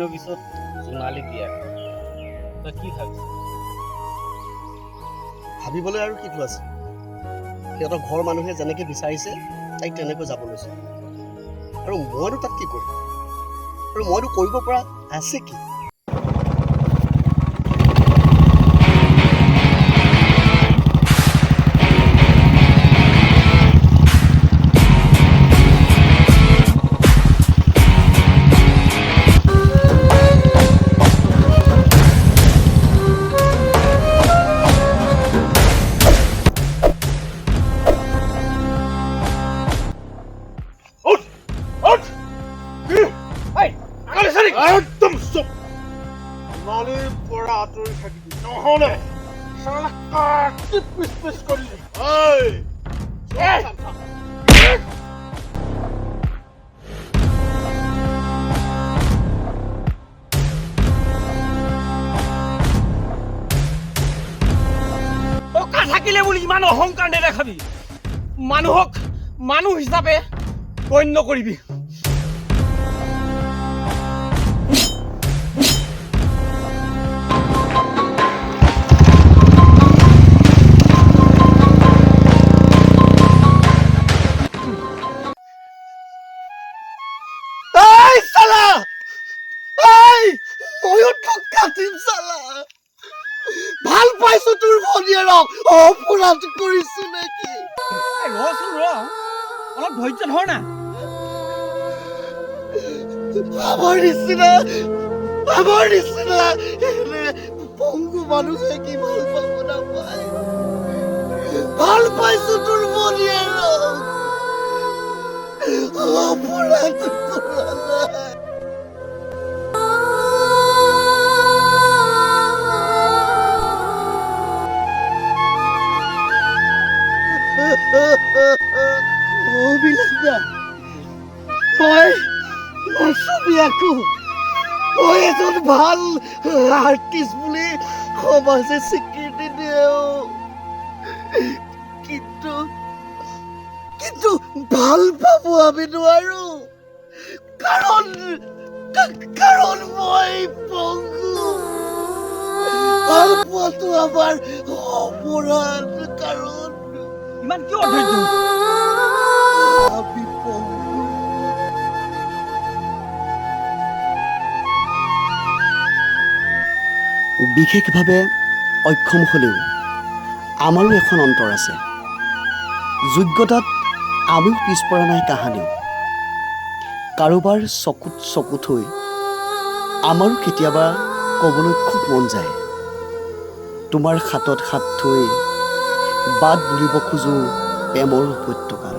দিনৰ পিছত জোনালীক বিয়া তই কি ভাবিছ? ভাবিবলৈ আৰু কিটো আছে, সিহঁতৰ ঘৰৰ মানুহে যেনেকৈ বিচাৰিছে তাইক তেনেকৈ যাব লৈছে। আৰু মইনো তাত কি কৰিম? আৰু মইনো কৰিব পৰা আছে কি? একদম চুপ! নালীৰ পৰা আঁতৰি থাকিবি, নহ'লে চালা কাটি পিচ পিচ কৰি দিম। টকা থাকিলে বুলি ইমান অহংকাৰ নেদেখাবি। মানুহক মানুহ হিচাপে গণ্য কৰিবি। ময়ো তোক কাটিম চালা। ভাল পাইছো তোৰ ভনীয়েৰক অপৰাধ কৰিছো নেকি? ৰচোন ৰ, অলপ ধৈৰ্য ধৰ না। আমাৰ নিচিনা এনে পংগু মানুহে কি ভাল পাব নাপায়। ভাল পাইছো তোৰ ভনীয়েৰক অপৰাধ কৰা নাই। অভিলাষদা, মই নচবি আকো। মই এজন ভাল আৰ্টিষ্ট বুলি সমাজে স্বীকৃতি দিয়ে, কিন্তু কিন্তু ভাল পাব আমি নোৱাৰো, কাৰণ মই পংগু। ভাল পোৱাটো আমাৰ অপৰাধ, কাৰণ ইমান কিয় অধৈৰ্য? আমি পংগু। বিশেষভাৱে অক্ষম হ'লেও আমাৰো এখন অন্তৰ আছে। যোগ্যতাত আমিও পিছপৰা নাই কাহানিও। কাৰোবাৰ চকুত চকু থৈ আমাৰো কেতিয়াবা ক'বলৈ খুব মন যায়, তোমাৰ হাতত হাত থৈ বাট বুলিব খোজো প্ৰেমৰ উপত্যকা।